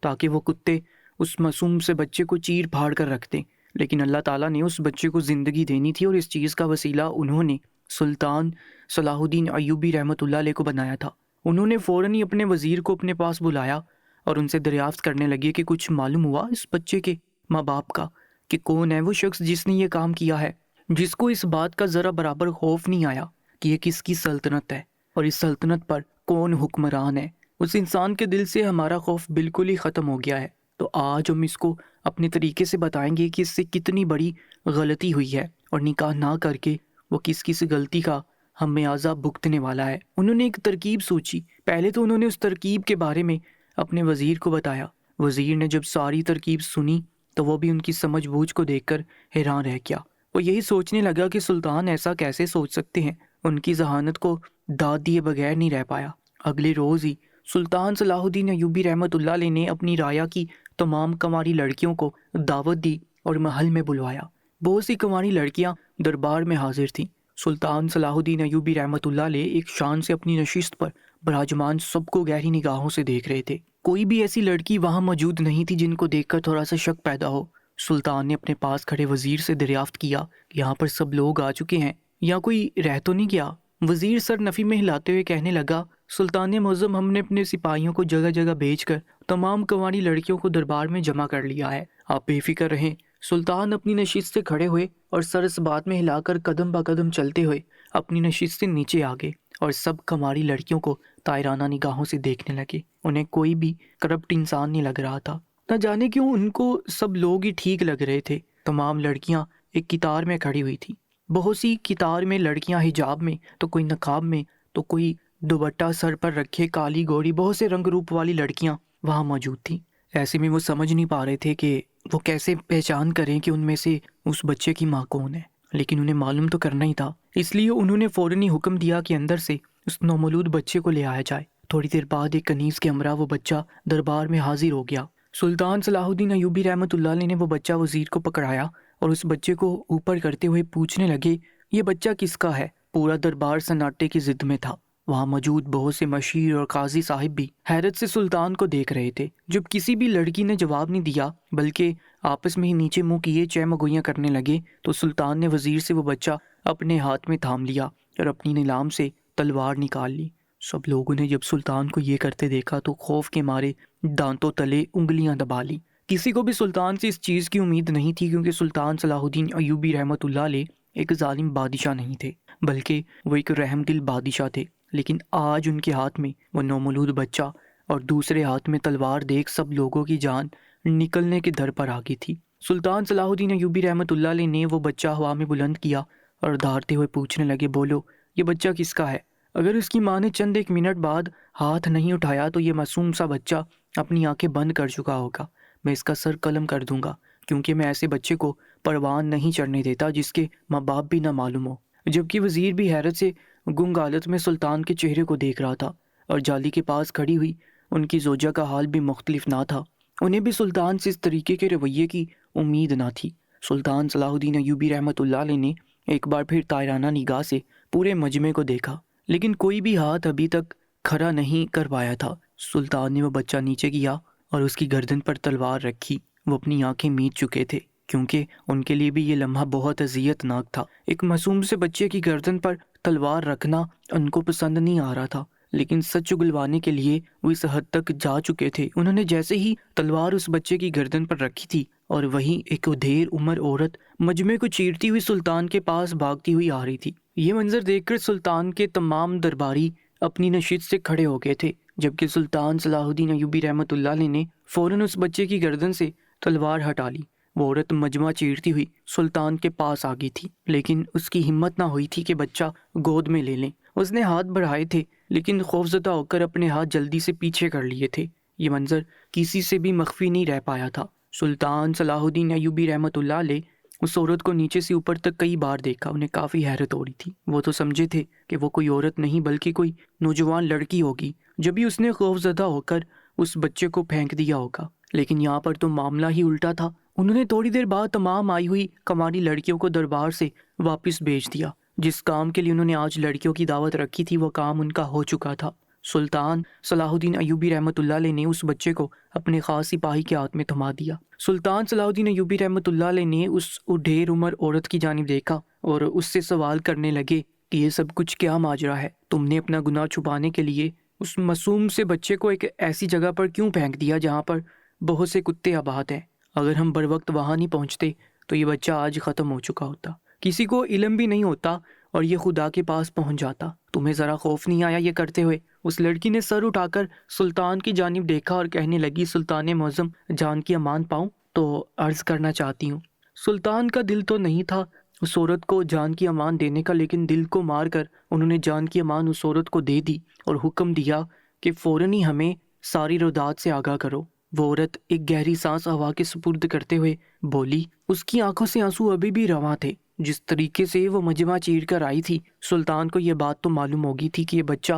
تاکہ وہ کتے اس معصوم سے بچے کو چیر پھاڑ کر رکھ دیں، لیکن اللہ تعالیٰ نے اس بچے کو زندگی دینی تھی اور اس چیز کا وسیلہ انہوں نے سلطان صلاح الدین ایوبی رحمۃ اللہ علیہ کو بنایا تھا۔ انہوں نے فوراً ہی اپنے وزیر کو اپنے پاس بلایا اور ان سے دریافت کرنے لگے کہ کچھ معلوم ہوا اس بچے کے ماں باپ کا کہ کون ہے وہ شخص جس نے یہ کام کیا ہے، جس کو اس بات کا ذرا برابر خوف نہیں آیا کہ یہ کس کی سلطنت ہے اور اس سلطنت پر کون حکمران ہے۔ اس انسان کے دل سے ہمارا خوف بالکل ہی ختم ہو گیا ہے۔ تو آج ہم اس کو اپنے طریقے سے بتائیں گے کہ اس سے کتنی بڑی غلطی ہوئی ہے اور نکاح نہ کر کے وہ کس کس غلطی کا ہمیں عذاب بھگتنے والا ہے۔ انہوں نے ایک ترکیب سوچی۔ پہلے تو انہوں نے اس ترکیب کے بارے میں اپنے وزیر کو بتایا۔ وزیر نے جب ساری ترکیب سنی تو وہ بھی ان کی سمجھ بوجھ کو دیکھ کر حیران رہ گیا۔ وہ یہی سوچنے لگا کہ سلطان ایسا کیسے سوچ سکتے ہیں۔ ان کی ذہانت کو داد دیے بغیر نہیں رہ پایا۔ اگلے روز ہی سلطان صلاح الدین ایوبی رحمۃ اللہ علیہ نے اپنی رعایا کی تمام کنواری لڑکیوں کو دعوت دی اور محل میں بلوایا۔ بہت سی کنواری لڑکیاں دربار میں حاضر تھیں۔ سلطان صلاح الدین ایوبی رحمۃ اللہ علیہ ایک شان سے اپنی نشست پر براجمان سب کو گہری نگاہوں سے دیکھ رہے تھے۔ کوئی بھی ایسی لڑکی وہاں موجود نہیں تھی جن کو دیکھ کر تھوڑا سا شک پیدا ہو۔ سلطان نے اپنے پاس کھڑے وزیر سے دریافت کیا کہ یہاں پر سب لوگ آ چکے ہیں یا کوئی رہ تو نہیں گیا؟ وزیر سر نفی میں ہلاتے ہوئے کہنے لگا، سلطان معظم، ہم نے اپنے سپاہیوں کو جگہ جگہ بھیج کر تمام کنواری لڑکیوں کو دربار میں جمع کر لیا ہے، آپ بے فکر رہیں۔ سلطان اپنی نشست سے کھڑے ہوئے اور سر اس بات میں ہلا کر قدم با قدم چلتے ہوئے اپنی نشست سے نیچے آ گئے اور سب کنواری لڑکیوں کو طائرانہ نگاہوں سے دیکھنے لگے۔ انہیں کوئی بھی کرپٹ انسان نہیں لگ رہا تھا، نہ جانے کیوں ان کو سب لوگ ہی ٹھیک لگ رہے تھے۔ تمام لڑکیاں ایک قطار میں کھڑی ہوئی تھی۔ بہت سی قطار میں لڑکیاں حجاب میں، تو کوئی نقاب میں، تو کوئی دوپٹہ سر پر رکھے کالی گوری، بہت سے رنگ روپ والی لڑکیاں وہاں موجود تھیں۔ ایسے میں وہ سمجھ نہیں پا رہے تھے کہ وہ کیسے پہچان کریں کہ ان میں سے اس بچے کی ماں کون ہے، لیکن انہیں معلوم تو کرنا ہی تھا۔ اس لیے انہوں نے فوراً ہی حکم دیا کہ اندر سے اس نومولود بچے کو لے آیا جائے۔ تھوڑی دیر بعد ایک کنیز کے ہمراہ وہ بچہ دربار میں حاضر ہو گیا۔ سلطان صلاح الدین ایوبی رحمۃ اللہ علیہ نے وہ بچہ وزیر کو پکڑایا اور اس بچے کو اوپر کرتے ہوئے پوچھنے لگے، یہ بچہ کس کا ہے؟ پورا دربار سناٹے کی ضد میں تھا۔ وہاں موجود بہت سے مشیر اور قاضی صاحب بھی حیرت سے سلطان کو دیکھ رہے تھے۔ جب کسی بھی لڑکی نے جواب نہیں دیا بلکہ آپس میں ہی نیچے منہ کیے چہمگوئیاں کرنے لگے تو سلطان نے وزیر سے وہ بچہ اپنے ہاتھ میں تھام لیا اور اپنی نیلام سے تلوار نکال لی۔ سب لوگوں نے جب سلطان کو یہ کرتے دیکھا تو خوف کے مارے دانتوں تلے انگلیاں دبا لی۔ کسی کو بھی سلطان سے اس چیز کی امید نہیں تھی، کیونکہ سلطان صلاح الدین ایوبی رحمۃ اللہ علیہ ایک ظالم بادشاہ نہیں تھے بلکہ وہ ایک رحم دل بادشاہ تھے۔ لیکن آج ان کے ہاتھ میں وہ نومولود بچہ اور دوسرے ہاتھ میں تلوار دیکھ سب لوگوں کی جان نکلنے کے در پر آ گئی تھی۔ سلطان صلاح الدین ایوبی رحمۃ اللہ علیہ نے وہ بچہ ہوا میں بلند کیا اور دھارتے ہوئے پوچھنے لگے، بولو یہ بچہ کس کا ہے؟ اگر اس کی ماں نے چند ایک منٹ بعد ہاتھ نہیں اٹھایا تو یہ معصوم سا بچہ اپنی آنکھیں بند کر چکا ہوگا۔ میں اس کا سر قلم کر دوں گا، کیونکہ میں ایسے بچے کو پروان نہیں چڑھنے دیتا جس کے ماں باپ بھی نہ معلوم ہو۔ جبکہ وزیر بھی حیرت سے گنگ حالت میں سلطان کے چہرے کو دیکھ رہا تھا اور جالی کے پاس کھڑی ہوئی ان کی زوجہ کا حال بھی مختلف نہ تھا۔ انہیں بھی سلطان سے اس طریقے کے رویے کی امید نہ تھی۔ سلطان صلاح الدین ایوبی رحمۃ اللہ علیہ نے ایک بار پھر طائرانہ نگاہ سے پورے مجمع کو دیکھا، لیکن کوئی بھی ہاتھ ابھی تک کھڑا نہیں کر پایا تھا۔ سلطان نے وہ بچہ نیچے کیا اور اس کی گردن پر تلوار رکھی۔ وہ اپنی آنکھیں میچ چکے تھے، کیونکہ ان کے لیے بھی یہ لمحہ بہت اذیت ناک تھا۔ ایک معصوم سے بچے کی گردن پر تلوار رکھنا ان کو پسند نہیں آ رہا تھا، لیکن سچ اگلوانے کے لیے وہ اس حد تک جا چکے تھے۔ انہوں نے جیسے ہی تلوار اس بچے کی گردن پر رکھی تھی اور وہیں ایک ادھیر عمر عورت مجمع کو چیرتی ہوئی سلطان کے پاس بھاگتی ہوئی آ رہی تھی۔ یہ منظر دیکھ کر سلطان کے تمام درباری اپنی نشست سے کھڑے ہو گئے تھے، جبکہ سلطان صلاح الدین ایوبی رحمۃ اللہ علیہ نے فوراً اس بچے کی گردن سے تلوار ہٹا لی۔ وہ عورت مجمع چیرتی ہوئی سلطان کے پاس آ گئی تھی، لیکن اس کی ہمت نہ ہوئی تھی کہ بچہ گود میں لے لیں۔ اس نے ہاتھ بڑھائے تھے لیکن خوفزدہ ہو کر اپنے ہاتھ جلدی سے پیچھے کر لیے تھے۔ یہ منظر کسی سے بھی مخفی نہیں رہ پایا تھا۔ سلطان صلاح الدین ایوبی رحمۃ اللہ علیہ اس عورت کو نیچے سے اوپر تک کئی بار دیکھا۔ انہیں کافی حیرت ہو رہی تھی۔ وہ تو سمجھے تھے کہ وہ کوئی عورت نہیں بلکہ کوئی نوجوان لڑکی ہوگی، جبھی اس نے خوفزدہ ہو کر اس بچے کو پھینک دیا ہوگا، لیکن یہاں پر تو معاملہ ہی الٹا تھا۔ انہوں نے تھوڑی دیر بعد تمام آئی ہوئی کماری لڑکیوں کو دربار سے واپس بھیج دیا۔ جس کام کے لیے انہوں نے آج لڑکیوں کی دعوت رکھی تھی وہ کام ان کا ہو چکا تھا۔ سلطان صلاح الدین ایوبی رحمۃ اللہ علیہ نے اس بچے کو اپنے خاص سپاہی کے ہاتھ میں تھما دیا۔ سلطان صلاح الدین ایوبی رحمۃ اللہ علیہ نے اس ڈھیر عمر عورت کی جانب دیکھا اور اس سے سوال کرنے لگے کہ یہ سب کچھ کیا ماجرا ہے؟ تم نے اپنا گناہ چھپانے کے لیے اس معصوم سے بچے کو ایک ایسی جگہ پر کیوں پھینک دیا جہاں پر بہت سے کتے آباد ہیں؟ اگر ہم بر وقت وہاں نہیں پہنچتے تو یہ بچہ آج ختم ہو چکا ہوتا، کسی کو علم بھی نہیں ہوتا اور یہ خدا کے پاس پہنچ جاتا۔ تمہیں ذرا خوف نہیں آیا یہ کرتے ہوئے؟ اس لڑکی نے سر اٹھا کر سلطان کی جانب دیکھا اور کہنے لگی، سلطان معظم، جان کی امان پاؤں تو عرض کرنا چاہتی ہوں۔ سلطان کا دل تو نہیں تھا اس عورت کو جان کی امان دینے کا، لیکن دل کو مار کر انہوں نے جان کی امان اس عورت کو دے دی اور حکم دیا کہ فوراً ہی ہمیں ساری رودات سے آگاہ کرو۔ وہ عورت ایک گہری سانس ہوا کے سپرد کرتے ہوئے بولی، اس کی آنکھوں سے آنسو ابھی بھی رواں تھے۔ جس طریقے سے وہ مجمع چیر کر آئی تھی، سلطان کو یہ بات تو معلوم ہوگی تھی کہ یہ بچہ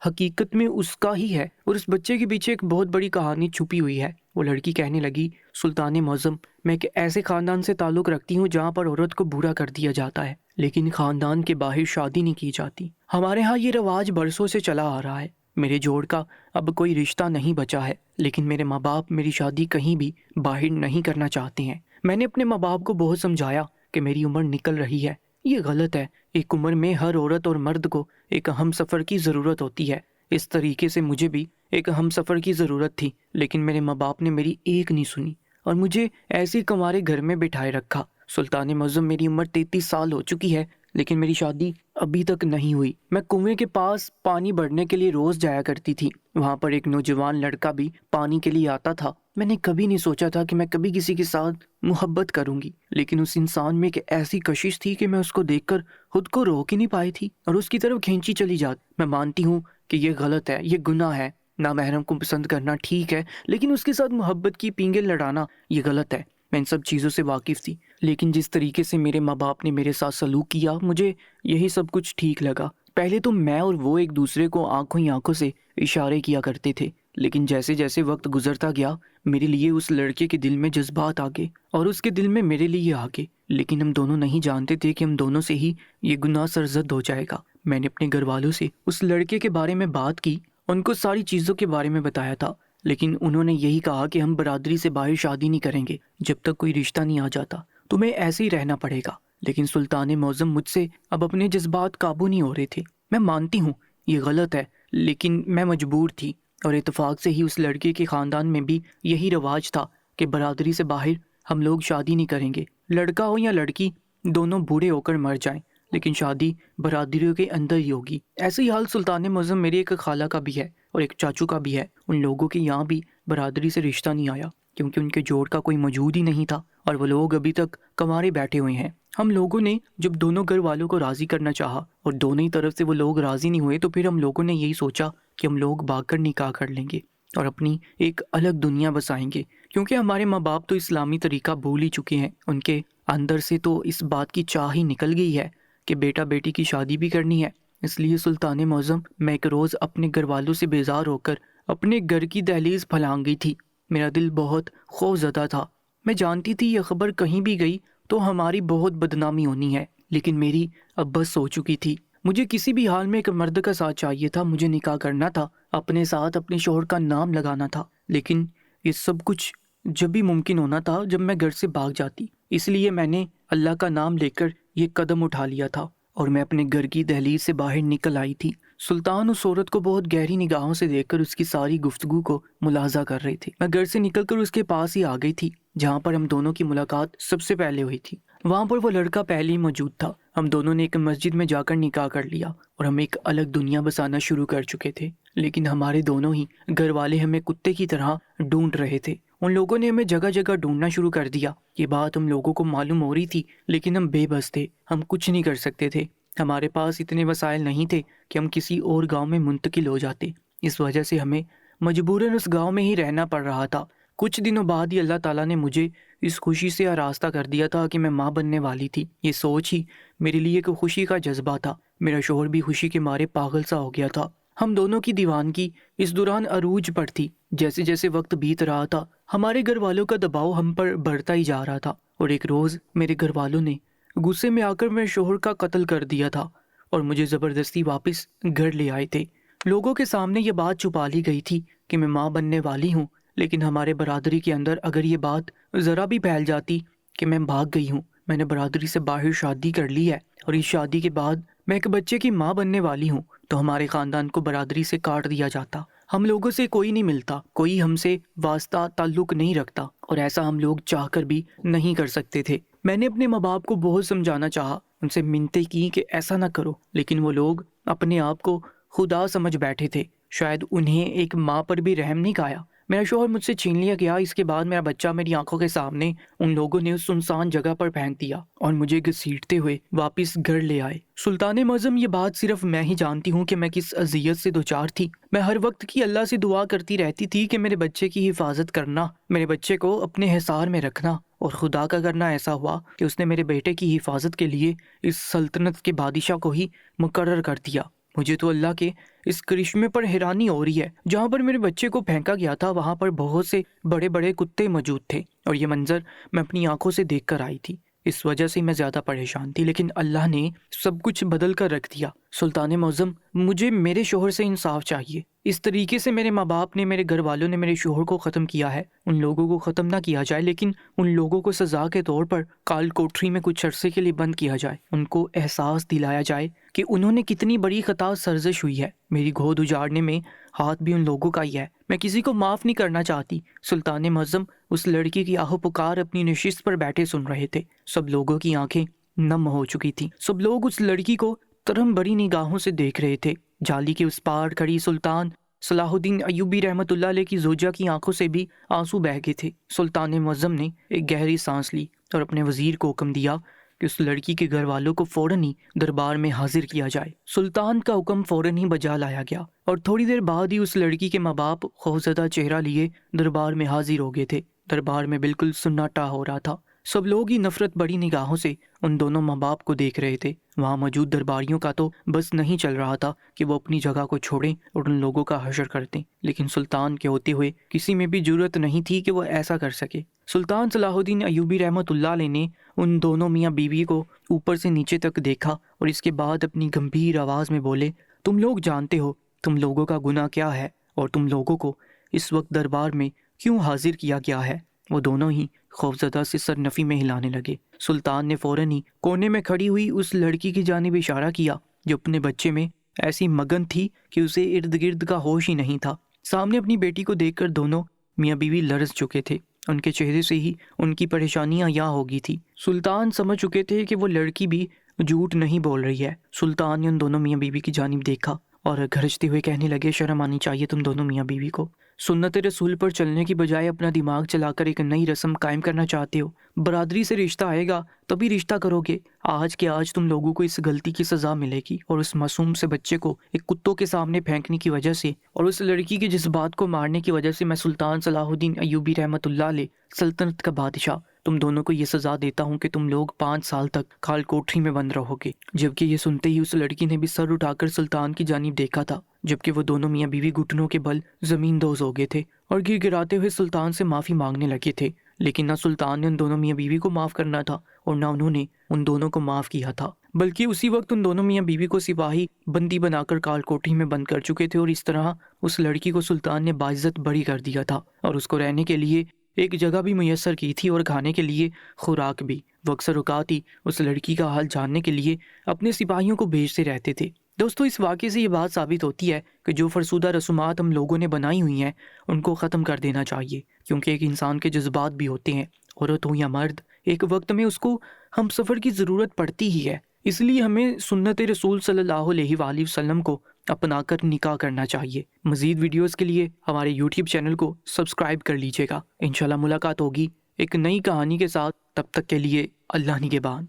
حقیقت میں اس کا ہی ہے اور اس بچے کے پیچھے ایک بہت بڑی کہانی چھپی ہوئی ہے۔ وہ لڑکی کہنے لگی، سلطان معظم، میں ایک ایسے خاندان سے تعلق رکھتی ہوں جہاں پر عورت کو برا کر دیا جاتا ہے، لیکن خاندان کے باہر شادی نہیں کی جاتی۔ ہمارے ہاں یہ رواج برسوں سے چلا آ رہا ہے۔ میرے جوڑ کا اب کوئی رشتہ نہیں بچا ہے، لیکن میرے ماں باپ میری شادی کہیں بھی باہر نہیں کرنا چاہتے ہیں۔ میں نے اپنے ماں باپ کو بہت سمجھایا کہ میری عمر نکل رہی ہے، یہ غلط ہے۔ ایک عمر میں ہر عورت اور مرد کو ایک ہم سفر کی ضرورت ہوتی ہے۔ اس طریقے سے مجھے بھی ایک ہم سفر کی ضرورت تھی، لیکن میرے ماں باپ نے میری ایک نہیں سنی اور مجھے ایسے کنوارے گھر میں بٹھائے رکھا۔ سلطان معظم، میری عمر 33 سال ہو چکی ہے، لیکن میری شادی ابھی تک نہیں ہوئی۔ میں کنویں کے پاس پانی بھرنے کے لیے روز جایا کرتی تھی، وہاں پر ایک نوجوان لڑکا بھی پانی کے لیے آتا تھا۔ میں نے کبھی نہیں سوچا تھا کہ میں کبھی کسی کے ساتھ محبت کروں گی، لیکن اس انسان میں ایک ایسی کشش تھی کہ میں اس کو دیکھ کر خود کو روک ہی نہیں پائی تھی اور اس کی طرف کھینچی چلی جاتی۔ میں مانتی ہوں کہ یہ غلط ہے، یہ گناہ ہے، نامحرم کو پسند کرنا ٹھیک ہے، لیکن اس کے ساتھ محبت کی پینگیں لڑانا یہ غلط ہے۔ میں ان سب چیزوں سے واقف تھی، لیکن جس طریقے سے میرے ماں باپ نے میرے ساتھ سلوک کیا، مجھے یہی سب کچھ ٹھیک لگا۔ پہلے تو میں اور وہ ایک دوسرے کو آنکھوں ہی آنکھوں سے اشارے کیا کرتے تھے، لیکن جیسے جیسے وقت گزرتا گیا میرے لیے اس لڑکے کے دل میں جذبات آ گئے اور اس کے دل میں میرے لیے آ گئے، لیکن ہم دونوں نہیں جانتے تھے کہ ہم دونوں سے ہی یہ گناہ سرزد ہو جائے گا۔ میں نے اپنے گھر والوں سے اس لڑکے کے بارے میں بات کی، ان کو ساری چیزوں کے بارے میں بتایا تھا، لیکن انہوں نے یہی کہا کہ ہم برادری سے باہر شادی نہیں کریں گے جب تک کوئی رشتہ نہیں آ جاتا، تمہیں ایسے ہی رہنا پڑے گا۔ لیکن سلطان معظم، مجھ سے اب اپنے جذبات قابو نہیں ہو رہے تھے۔ میں مانتی ہوں یہ غلط ہے، لیکن میں مجبور تھی، اور اتفاق سے ہی اس لڑکے کے خاندان میں بھی یہی رواج تھا کہ برادری سے باہر ہم لوگ شادی نہیں کریں گے، لڑکا ہو یا لڑکی دونوں بوڑھے ہو کر مر جائیں، لیکن شادی برادریوں کے اندر ہی ہوگی۔ ایسے ہی حال سلطان معظم میری ایک خالہ کا بھی ہے اور ایک چاچو کا بھی ہے۔ ان لوگوں کے یہاں بھی برادری سے رشتہ نہیں آیا کیونکہ ان کے جوڑ کا کوئی موجود ہی نہیں تھا اور وہ لوگ ابھی تک کنوارے بیٹھے ہوئے ہیں۔ ہم لوگوں نے جب دونوں گھر والوں کو راضی کرنا چاہا اور دونوں ہی طرف سے وہ لوگ راضی نہیں ہوئے، تو پھر ہم لوگوں نے یہی سوچا کہ ہم لوگ بھاگ کر نکاح کر لیں گے اور اپنی ایک الگ دنیا بسائیں گے، کیونکہ ہمارے ماں باپ تو اسلامی طریقہ بھول ہی چکے ہیں۔ ان کے اندر سے تو اس بات کی چاہ ہی نکل گئی ہے کہ بیٹا بیٹی کی شادی بھی کرنی ہے۔ اس لیے سلطان معظم، میں ایک روز اپنے گھر والوں سے بیزار ہو کر اپنے گھر کی دہلیز پھلانگ گئی تھی۔ میرا دل بہت خوف زدہ تھا، میں جانتی تھی یہ خبر کہیں بھی گئی تو ہماری بہت بدنامی ہونی ہے، لیکن میری اب بس ہو چکی تھی۔ مجھے کسی بھی حال میں ایک مرد کا ساتھ چاہیے تھا، مجھے نکاح کرنا تھا، اپنے ساتھ اپنے شوہر کا نام لگانا تھا، لیکن یہ سب کچھ جب بھی ممکن ہونا تھا جب میں گھر سے بھاگ جاتی۔ اس لیے میں نے اللہ کا نام لے کر یہ قدم اٹھا لیا تھا اور میں اپنے گھر کی دہلیز سے باہر نکل آئی تھی۔ سلطان اس عورت کو بہت گہری نگاہوں سے دیکھ کر اس کی ساری گفتگو کو ملاحظہ کر رہے تھے۔ میں گھر سے نکل کر اس کے پاس ہی آ گئی تھی جہاں پر ہم دونوں کی ملاقات سب سے پہلے ہوئی تھی۔ وہاں پر وہ لڑکا پہلے ہی موجود تھا۔ ہم دونوں نے ایک مسجد میں جا کر نکاح کر لیا اور ہم ایک الگ دنیا بسانا شروع کر چکے تھے، لیکن ہمارے دونوں ہی گھر والے ہمیں کتے کی طرح ڈھونڈ رہے تھے۔ ان لوگوں نے ہمیں جگہ جگہ ڈھونڈنا شروع کر دیا۔ یہ بات ہم لوگوں کو معلوم ہو رہی تھی، لیکن ہم بے بس تھے، ہم کچھ نہیں کر سکتے تھے۔ ہمارے پاس اتنے وسائل نہیں تھے کہ ہم کسی اور گاؤں میں منتقل ہو جاتے، اس وجہ سے ہمیں مجبوراً اس گاؤں میں ہی رہنا پڑ رہا تھا۔ کچھ دنوں بعد ہی اللہ تعالیٰ نے مجھے اس خوشی سے آراستہ کر دیا تھا کہ میں ماں بننے والی تھی۔ یہ سوچ ہی میرے لیے ایک خوشی کا جذبہ تھا۔ میرا شوہر بھی خوشی کے مارے پاگل سا ہو گیا تھا۔ ہم دونوں کی دیوانگی اس دوران عروج پر تھی۔ جیسے جیسے وقت بیت رہا تھا ہمارے گھر والوں کا دباؤ ہم پر بڑھتا ہی جا رہا تھا، اور ایک روز میرے گھر والوں نے غصے میں آ کر میرے شوہر کا قتل کر دیا تھا اور مجھے زبردستی واپس گھر لے آئے تھے۔ لوگوں کے سامنے یہ بات چھپا لی گئی تھی کہ میں ماں بننے والی ہوں، لیکن ہمارے برادری کے اندر اگر یہ بات ذرا بھی پھیل جاتی کہ میں بھاگ گئی ہوں، میں نے برادری سے باہر شادی کر لی ہے اور اس شادی کے بعد میں ایک بچے کی ماں بننے والی ہوں، تو ہمارے خاندان کو برادری سے کاٹ دیا جاتا۔ ہم لوگوں سے کوئی نہیں ملتا، کوئی ہم سے واسطہ تعلق نہیں رکھتا، اور ایسا ہم لوگ چاہ کر بھی نہیں کر سکتے تھے۔ میں نے اپنے ماں باپ کو بہت سمجھانا چاہا، ان سے منتیں کی کہ ایسا نہ کرو، لیکن وہ لوگ اپنے آپ کو خدا سمجھ بیٹھے تھے۔ شاید انہیں ایک ماں پر بھی رحم نہیں کھایا۔ میرا شوہر مجھ سے چھین لیا گیا، اس کے بعد میرا بچہ میری آنکھوں کے سامنے ان لوگوں نے اس سنسان جگہ پر پھینک دیا اور مجھے گھسیٹتے ہوئے واپس گھر لے آئے۔ سلطان معظم، یہ بات صرف میں ہی جانتی ہوں کہ میں کس اذیت سے دوچار تھی۔ میں ہر وقت کی اللہ سے دعا کرتی رہتی تھی کہ میرے بچے کی حفاظت کرنا، میرے بچے کو اپنے حصار میں رکھنا، اور خدا کا کرنا ایسا ہوا کہ اس نے میرے بیٹے کی حفاظت کے لیے اس سلطنت کے بادشاہ کو ہی مقرر کر دیا۔ مجھے تو اللہ کے اس کرشمے پر حیرانی ہو رہی ہے۔ جہاں پر میرے بچے کو پھینکا گیا تھا وہاں پر بہت سے بڑے بڑے کتے موجود تھے، اور یہ منظر میں اپنی آنکھوں سے دیکھ کر آئی تھی۔ اس وجہ سے میں زیادہ پریشان تھی، لیکن اللہ نے سب کچھ بدل کر رکھ دیا۔ سلطان معظم، مجھے میرے شوہر سے انصاف چاہیے۔ اس طریقے سے میرے ماں باپ نے، میرے گھر والوں نے میرے شوہر کو ختم کیا ہے۔ ان لوگوں کو ختم نہ کیا جائے، لیکن ان لوگوں کو سزا کے طور پر کال کوٹری میں کچھ عرصے کے لیے بند کیا جائے۔ ان کو احساس دلایا جائے کہ انہوں نے کتنی بڑی خطا سرزش ہوئی ہے۔ میری گود اجاڑنے میں ہاتھ بھی ان لوگوں کا ہی ہے۔ میں کسی کو معاف نہیں کرنا چاہتی۔ سلطان معظم، اس لڑکی کی آہ پکار اپنی نشست پر بیٹھے سن رہے تھے۔ سب لوگوں کی آنکھیں نم ہو چکی تھیں۔ سب لوگ اس لڑکی کو ترہم بڑی نگاہوں سے دیکھ رہے تھے۔ جالی کے اس پار کھڑی سلطان صلاح الدین ایوبی رحمۃ اللہ علیہ کی زوجہ کی آنکھوں سے بھی آنسو بہہ گئے تھے۔ سلطان معظم نے ایک گہری سانس لی اور اپنے وزیر کو حکم دیا کہ اس لڑکی کے گھر والوں کو فوراً ہی دربار میں حاضر کیا جائے۔ سلطان کا حکم فوراً ہی بجا لایا گیا، اور تھوڑی دیر بعد ہی اس لڑکی کے ماں باپ خوفزدہ چہرہ لیے دربار میں حاضر ہو گئے تھے۔ دربار میں بالکل سناٹا ہو رہا تھا۔ سب لوگ ہی نفرت بڑی نگاہوں سے ان دونوں ماں باپ کو دیکھ رہے تھے۔ وہاں موجود درباریوں کا تو بس نہیں چل رہا تھا کہ وہ اپنی جگہ کو چھوڑیں اور ان لوگوں کا حشر کر دیں، لیکن سلطان کے ہوتے ہوئے کسی میں بھی جرأت نہیں تھی کہ وہ ایسا کر سکے۔ سلطان صلاح الدین ایوبی رحمۃ اللہ علیہ نے ان دونوں میاں بیوی کو اوپر سے نیچے تک دیکھا اور اس کے بعد اپنی گمبھیر آواز میں بولے، تم لوگ جانتے ہو تم لوگوں کا گناہ کیا ہے اور تم لوگوں کو اس وقت دربار میں کیوں حاضر کیا گیا ہے؟ وہ دونوں ہی خوفزدہ سے سر نفی میں ہلانے لگے۔ سلطان نے فوراً ہی کونے میں کھڑی ہوئی اس لڑکی کی جانب اشارہ کیا جو اپنے بچے میں ایسی مگن تھی کہ اسے ارد گرد کا ہوش ہی نہیں تھا۔ سامنے اپنی بیٹی کو دیکھ کر دونوں میاں بیوی لرز چکے تھے۔ ان کے چہرے سے ہی ان کی پریشانیاں یاں ہو گئی تھی۔ سلطان سمجھ چکے تھے کہ وہ لڑکی بھی جھوٹ نہیں بول رہی ہے۔ سلطان نے ان دونوں میاں بیوی کی جانب دیکھا اور گھرجتے ہوئے کہنے لگے، شرم آنی چاہیے تم دونوں میاں بیوی کو۔ سنت رسول پر چلنے کی بجائے اپنا دماغ چلا کر ایک نئی رسم قائم کرنا چاہتے ہو۔ برادری سے رشتہ آئے گا تبھی رشتہ کرو گے۔ آج کے آج تم لوگوں کو اس غلطی کی سزا ملے گی، اور اس معصوم سے بچے کو ایک کتوں کے سامنے پھینکنے کی وجہ سے اور اس لڑکی کے جذبات کو مارنے کی وجہ سے میں سلطان صلاح الدین ایوبی رحمۃ اللہ علیہ سلطنت کا بادشاہ تم دونوں کو یہ سزا دیتا ہوں کہ تم لوگ 5 سال تک کھال کوٹری میں بند رہو گے۔ جبکہ یہ سنتے ہی اس لڑکی نے بھی سر اٹھا کر سلطان کی جانب دیکھا تھا، جبکہ وہ دونوں میاں بیوی گھٹنوں کے بل زمین دوز ہو گئے تھے اور گر گراتے ہوئے سلطان سے معافی مانگنے لگے تھے۔ لیکن نہ سلطان نے ان دونوں میاں بیوی کو معاف کرنا تھا اور نہ انہوں نے ان دونوں کو معاف کیا تھا، بلکہ اسی وقت ان دونوں میاں بیوی کو سپاہی بندی بنا کر کال کوٹری میں بند کر چکے تھے، اور اس طرح اس لڑکی کو سلطان نے باعزت بری کر دیا تھا اور اس کو رہنے کے لیے ایک جگہ بھی میسر کی تھی اور کھانے کے لیے خوراک بھی۔ وہ اکثر اوقات ہی اس لڑکی کا حال جاننے کے لیے اپنے سپاہیوں کو بھیجتے رہتے تھے۔ دوستو، اس واقعے سے یہ بات ثابت ہوتی ہے کہ جو فرسودہ رسومات ہم لوگوں نے بنائی ہوئی ہیں ان کو ختم کر دینا چاہیے، کیونکہ ایک انسان کے جذبات بھی ہوتے ہیں، عورت ہو یا مرد، ایک وقت میں اس کو ہم سفر کی ضرورت پڑتی ہی ہے۔ اس لیے ہمیں سنت رسول صلی اللہ علیہ وآلہ وسلم کو اپنا کر نکاح کرنا چاہیے۔ مزید ویڈیوز کے لیے ہمارے یوٹیوب چینل کو سبسکرائب کر لیجیے گا۔ انشاءاللہ ملاقات ہوگی ایک نئی کہانی کے ساتھ، تب تک کے لیے اللہ نگہبان۔